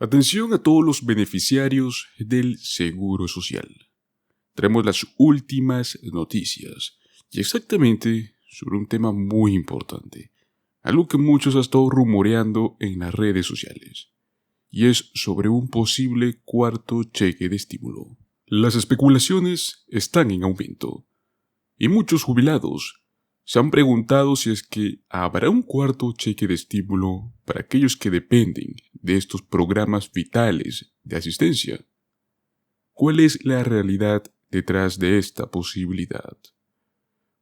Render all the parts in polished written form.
Atención a todos los beneficiarios del Seguro Social. Traemos las últimas noticias y exactamente sobre un tema muy importante, algo que muchos han estado rumoreando en las redes sociales, y es sobre un posible cuarto cheque de estímulo. Las especulaciones están en aumento, y muchos jubilados se han preguntado si es que habrá un cuarto cheque de estímulo para aquellos que dependen de estos programas vitales de asistencia. ¿Cuál es la realidad detrás de esta posibilidad?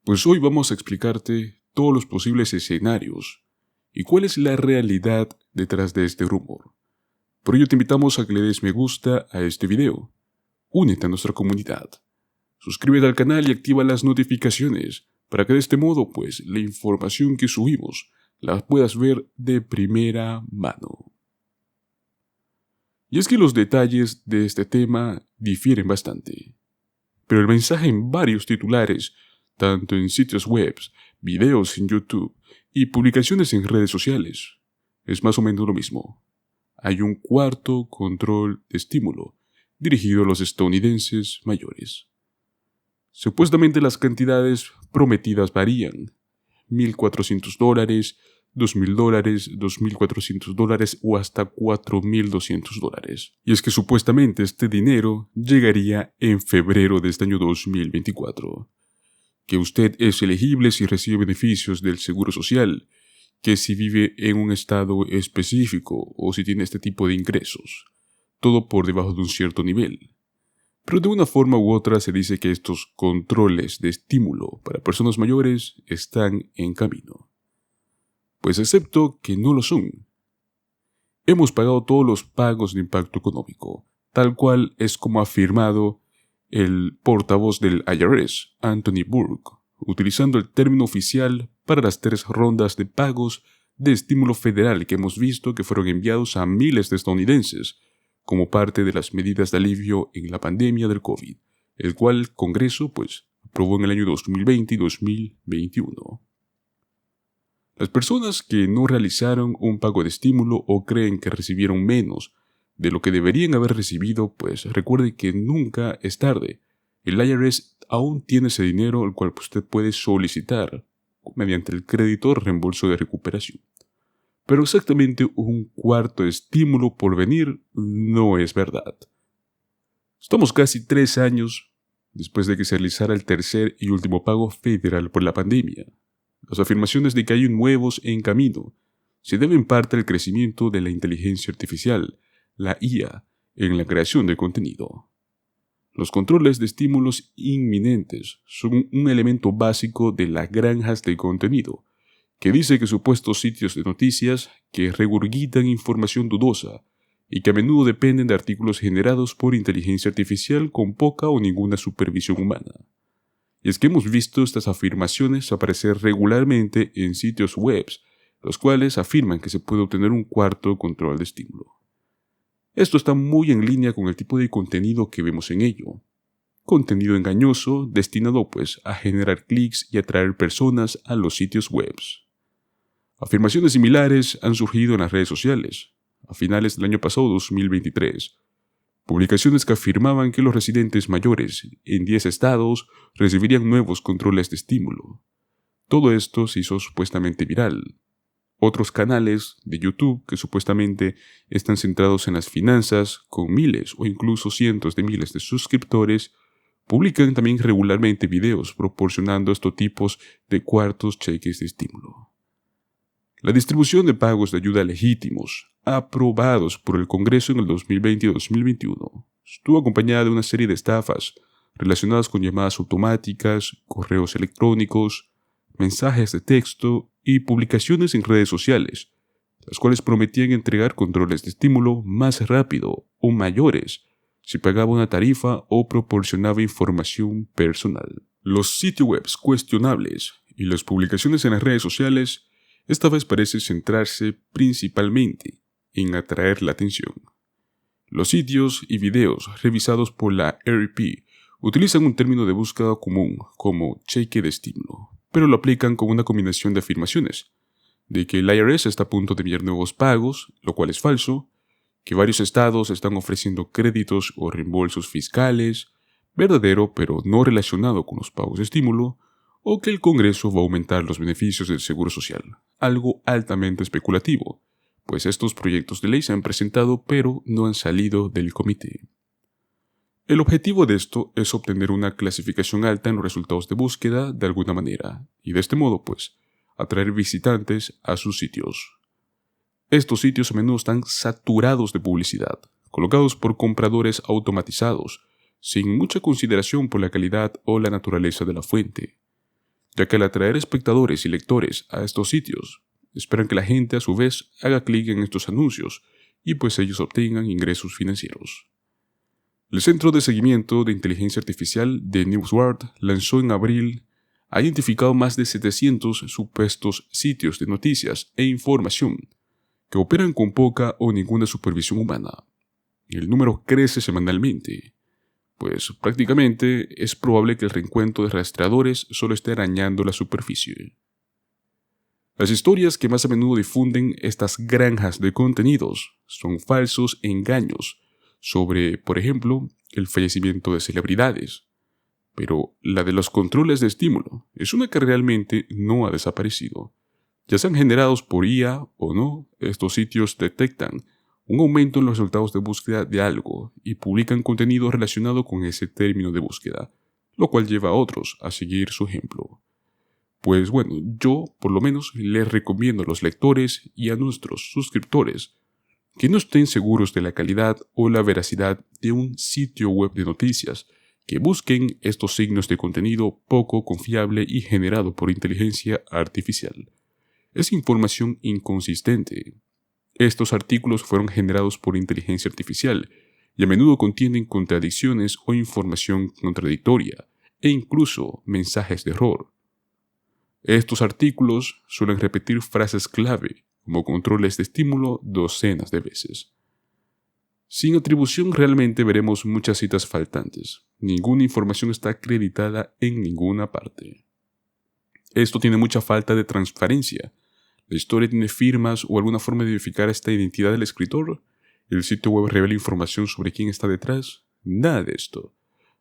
Pues hoy vamos a explicarte todos los posibles escenarios y cuál es la realidad detrás de este rumor. Por ello te invitamos a que le des me gusta a este video. Únete a nuestra comunidad. Suscríbete al canal y activa las notificaciones para que de este modo, pues, la información que subimos la puedas ver de primera mano. Y es que los detalles de este tema difieren bastante, pero el mensaje en varios titulares, tanto en sitios web, videos en YouTube y publicaciones en redes sociales, es más o menos lo mismo. Hay un cuarto control de estímulo dirigido a los estadounidenses mayores. Supuestamente las cantidades prometidas varían: $1,400, $2,000, $2,400 o hasta $4,200. Y es que supuestamente este dinero llegaría en febrero de este año 2024. Que usted es elegible si recibe beneficios del Seguro Social, que si vive en un estado específico o si tiene este tipo de ingresos. Todo por debajo de un cierto nivel. Pero de una forma u otra se dice que estos controles de estímulo para personas mayores están en camino. Pues acepto que no lo son. Hemos pagado todos los pagos de impacto económico, tal cual es como ha afirmado el portavoz del IRS, Anthony Burke, utilizando el término oficial para las 3 rondas de pagos de estímulo federal que hemos visto que fueron enviados a miles de estadounidenses como parte de las medidas de alivio en la pandemia del COVID, el cual el Congreso aprobó en el año 2020 y 2021. Las personas que no realizaron un pago de estímulo o creen que recibieron menos de lo que deberían haber recibido, recuerde que nunca es tarde. El IRS aún tiene ese dinero el cual usted puede solicitar mediante el crédito reembolso de recuperación. Pero exactamente un cuarto estímulo por venir no es verdad. Estamos casi 3 años después de que se realizara el tercer y último pago federal por la pandemia. Las afirmaciones de que hay nuevos en camino se deben en parte al crecimiento de la inteligencia artificial, la IA, en la creación de contenido. Los controles de estímulos inminentes son un elemento básico de las granjas de contenido, que dice que supuestos sitios de noticias que regurgitan información dudosa y que a menudo dependen de artículos generados por inteligencia artificial con poca o ninguna supervisión humana. Y es que hemos visto estas afirmaciones aparecer regularmente en sitios web, los cuales afirman que se puede obtener un cuarto control de estímulo. Esto está muy en línea con el tipo de contenido que vemos en ello. Contenido engañoso destinado a generar clics y atraer personas a los sitios web. Afirmaciones similares han surgido en las redes sociales, a finales del año pasado 2023. Publicaciones que afirmaban que los residentes mayores en 10 estados recibirían nuevos controles de estímulo. Todo esto se hizo supuestamente viral. Otros canales de YouTube que supuestamente están centrados en las finanzas, con miles o incluso cientos de miles de suscriptores, publican también regularmente videos proporcionando estos tipos de cuartos cheques de estímulo. La distribución de pagos de ayuda legítimos, aprobados por el Congreso en el 2020 y 2021, estuvo acompañada de una serie de estafas relacionadas con llamadas automáticas, correos electrónicos, mensajes de texto y publicaciones en redes sociales, las cuales prometían entregar controles de estímulo más rápido o mayores si pagaba una tarifa o proporcionaba información personal. Los sitios web cuestionables y las publicaciones en las redes sociales esta vez parece centrarse principalmente en atraer la atención. Los sitios y videos revisados por la RP utilizan un término de búsqueda común como cheque de estímulo, pero lo aplican con una combinación de afirmaciones, de que el IRS está a punto de enviar nuevos pagos, lo cual es falso, que varios estados están ofreciendo créditos o reembolsos fiscales, verdadero pero no relacionado con los pagos de estímulo, o que el Congreso va a aumentar los beneficios del Seguro Social, algo altamente especulativo, pues estos proyectos de ley se han presentado pero no han salido del comité. El objetivo de esto es obtener una clasificación alta en los resultados de búsqueda de alguna manera, y de este modo, atraer visitantes a sus sitios. Estos sitios a menudo están saturados de publicidad, colocados por compradores automatizados, sin mucha consideración por la calidad o la naturaleza de la fuente, ya que al atraer espectadores y lectores a estos sitios, esperan que la gente a su vez haga clic en estos anuncios y ellos obtengan ingresos financieros. El Centro de Seguimiento de Inteligencia Artificial de NewsGuard lanzó en abril, ha identificado más de 700 supuestos sitios de noticias e información que operan con poca o ninguna supervisión humana. El número crece semanalmente, prácticamente es probable que el reencuentro de rastreadores solo esté arañando la superficie. Las historias que más a menudo difunden estas granjas de contenidos son falsos engaños sobre, por ejemplo, el fallecimiento de celebridades. Pero la de los controles de estímulo es una que realmente no ha desaparecido. Ya sean generados por IA o no, estos sitios detectan un aumento en los resultados de búsqueda de algo y publican contenido relacionado con ese término de búsqueda, lo cual lleva a otros a seguir su ejemplo. Yo por lo menos les recomiendo a los lectores y a nuestros suscriptores que no estén seguros de la calidad o la veracidad de un sitio web de noticias, que busquen estos signos de contenido poco confiable y generado por inteligencia artificial. Es información inconsistente. Estos artículos fueron generados por inteligencia artificial y a menudo contienen contradicciones o información contradictoria e incluso mensajes de error. Estos artículos suelen repetir frases clave como controles de estímulo docenas de veces. Sin atribución realmente veremos muchas citas faltantes. Ninguna información está acreditada en ninguna parte. Esto tiene mucha falta de transparencia. La historia tiene firmas o alguna forma de verificar esta identidad del escritor. El sitio web revela información sobre quién está detrás. Nada de esto.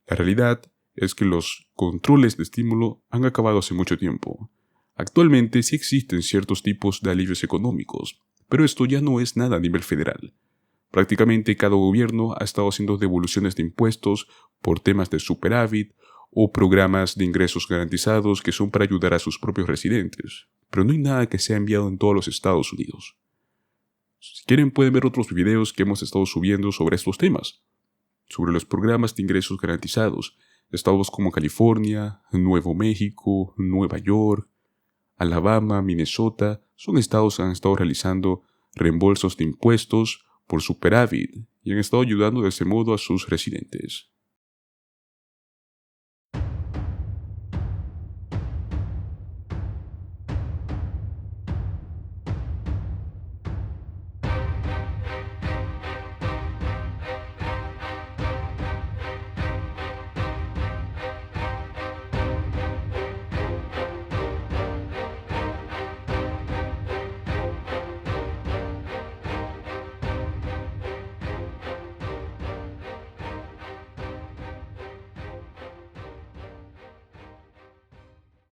La realidad es que los controles de estímulo han acabado hace mucho tiempo. Actualmente sí existen ciertos tipos de alivios económicos, pero esto ya no es nada a nivel federal. Prácticamente cada gobierno ha estado haciendo devoluciones de impuestos por temas de superávit o programas de ingresos garantizados que son para ayudar a sus propios residentes, pero no hay nada que sea enviado en todos los Estados Unidos. Si quieren pueden ver otros videos que hemos estado subiendo sobre estos temas, sobre los programas de ingresos garantizados de estados como California, Nuevo México, Nueva York, Alabama, Minnesota. Son estados que han estado realizando reembolsos de impuestos por superávit y han estado ayudando de ese modo a sus residentes.